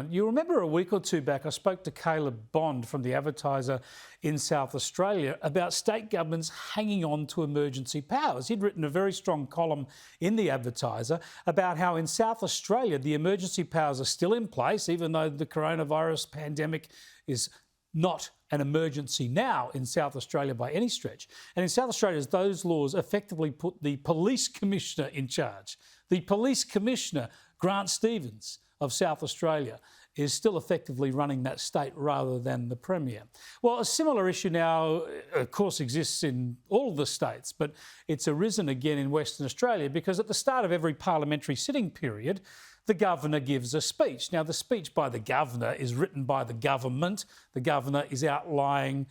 You remember a week or two back, I spoke to Caleb Bond from The Advertiser in South Australia about state governments hanging on to emergency powers. He'd written a very strong column in The Advertiser about how in South Australia the emergency powers are still in place, even though the coronavirus pandemic is not an emergency now in South Australia by any stretch. And in South Australia, those laws effectively put the police commissioner in charge. The police commissioner, Grant Stevens, of South Australia, is still effectively running that state rather than the Premier. Well, a similar issue now, of course, exists in all the states, but it's arisen again in Western Australia because at the start of every parliamentary sitting period, the Governor gives a speech. Now, the speech by the Governor is written by the government. The Governor is outlaying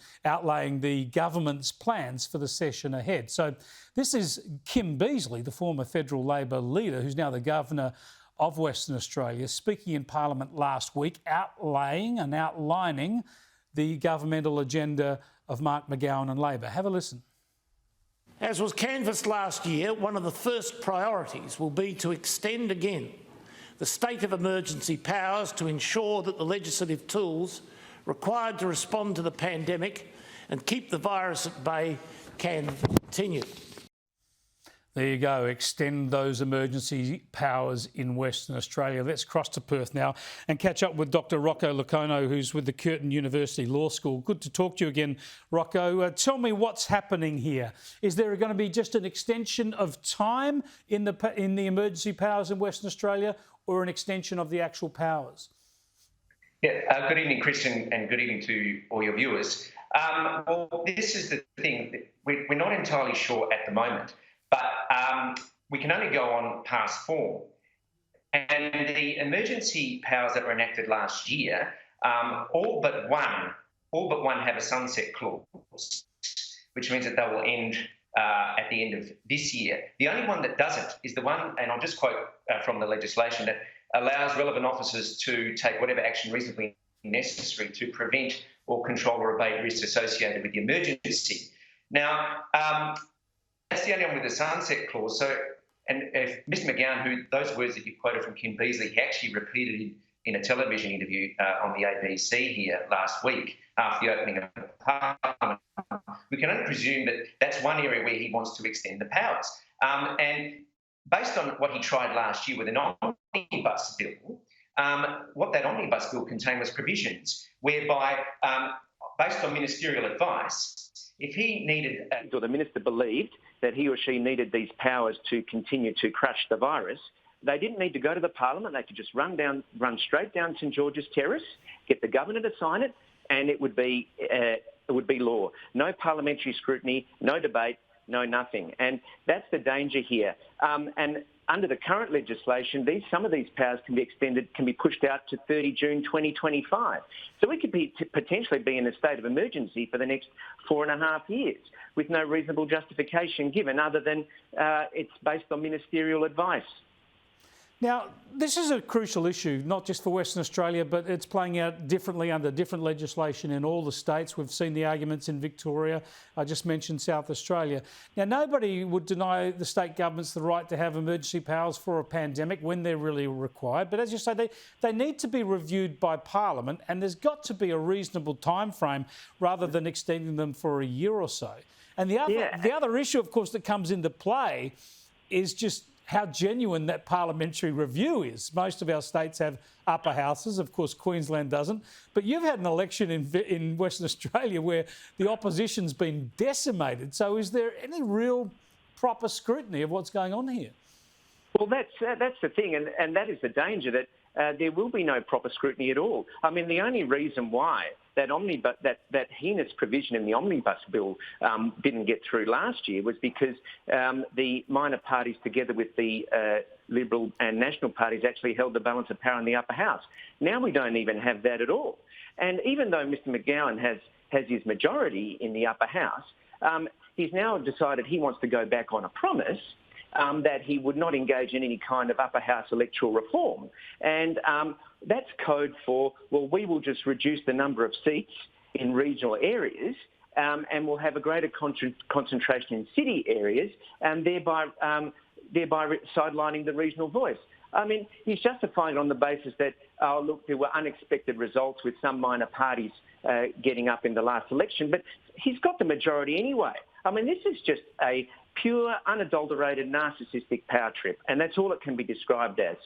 the government's plans for the session ahead. So this is Kim Beazley, the former federal Labor leader, who's now the Governor of Western Australia, speaking in Parliament last week, outlining the governmental agenda of Mark McGowan and Labor. Have a listen. As was canvassed last year, one of the first priorities will be to extend again the state of emergency powers to ensure that the legislative tools required to respond to the pandemic and keep the virus at bay can continue. There you go, extend those emergency powers in Western Australia. Let's cross to Perth now and catch up with Dr Rocco Loiacono, who's with the Curtin University Law School. Good to talk to you again, Rocco. Tell me what's happening here. Is there going to be just an extension of time in the emergency powers in Western Australia or an extension of the actual powers? Yeah, good evening, Christian, and good evening to all your viewers. Well, this is the thing. We're not entirely sure at the moment. But we can only go on past form. And the emergency powers that were enacted last year, all but one have a sunset clause, which means that they will end at the end of this year. The only one that doesn't is the one, and I'll just quote from the legislation, that allows relevant officers to take whatever action reasonably necessary to prevent or control or abate risks associated with the emergency. Now, that's the only one with the sunset clause. So, and if Mr McGowan, those words that you quoted from Kim Beazley, he actually repeated in a television interview on the ABC here last week after the opening of Parliament, we can only presume that that's one area where he wants to extend the powers. And based on what he tried last year with an omnibus bill, what that omnibus bill contained was provisions whereby, based on ministerial advice, if he needed, or the minister believed that he or she needed these powers to continue to crush the virus, they didn't need to go to the Parliament. They could just run straight down St George's Terrace, get the Governor to sign it, and it would be law. No parliamentary scrutiny, no debate, no nothing. And that's the danger here. And under the current legislation, some of these powers can be extended, can be pushed out to 30 June 2025. So we could potentially be in a state of emergency for the next 4.5 years with no reasonable justification given other than it's based on ministerial advice. Now, this is a crucial issue, not just for Western Australia, but it's playing out differently under different legislation in all the states. We've seen the arguments in Victoria. I just mentioned South Australia. Now, nobody would deny the state governments the right to have emergency powers for a pandemic when they're really required. But as you say, they need to be reviewed by Parliament, and there's got to be a reasonable time frame rather than extending them for a year or so. And the other issue, of course, that comes into play is just how genuine that parliamentary review is. Most of our states have upper houses. Of course, Queensland doesn't. But you've had an election in Western Australia where the opposition's been decimated. So is there any real proper scrutiny of what's going on here? Well, that's the thing, and that is the danger, that there will be no proper scrutiny at all. I mean, the only reason why that heinous provision in the omnibus bill didn't get through last year was because the minor parties, together with the Liberal and National parties, actually held the balance of power in the upper house. Now we don't even have that at all. And even though Mr McGowan has his majority in the upper house, he's now decided he wants to go back on a promise that he would not engage in any kind of upper house electoral reform. And that's code for, well, we will just reduce the number of seats in regional areas and we'll have a greater concentration in city areas and thereby sidelining the regional voice. I mean, he's justifying it on the basis that, oh, look, there were unexpected results with some minor parties getting up in the last election, but he's got the majority anyway. I mean, this is just a pure, unadulterated, narcissistic power trip, and that's all it can be described as.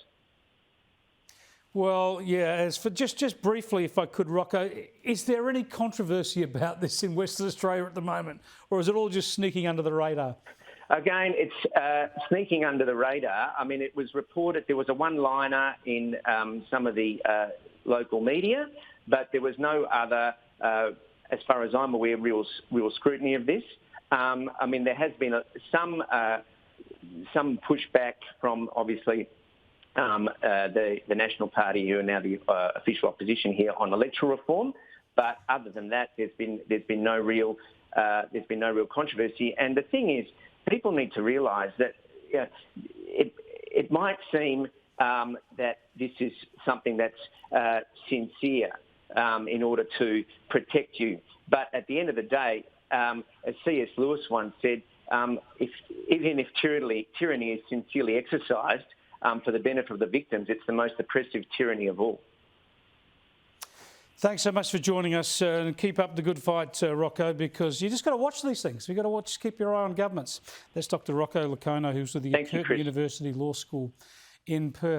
Well, yeah, as for just briefly, if I could, Rocco, is there any controversy about this in Western Australia at the moment, or is it all just sneaking under the radar? Again, it's sneaking under the radar. I mean, it was reported there was a one-liner in some of the local media, but there was no other, as far as I'm aware, real scrutiny of this. I mean, there has been some pushback from, obviously, the National Party, who are now the official opposition here, on electoral reform. But other than that, there's been no real controversy. And the thing is, people need to realise that it might seem that this is something that's sincere in order to protect you. But at the end of the day, as C.S. Lewis once said, even if tyranny is sincerely exercised for the benefit of the victims, it's the most oppressive tyranny of all. Thanks so much for joining us, and keep up the good fight, Rocco, because you just got to watch these things. You've got to keep your eye on governments. That's Dr. Rocco Loiacono, who's with the Curtin University Law School in Perth.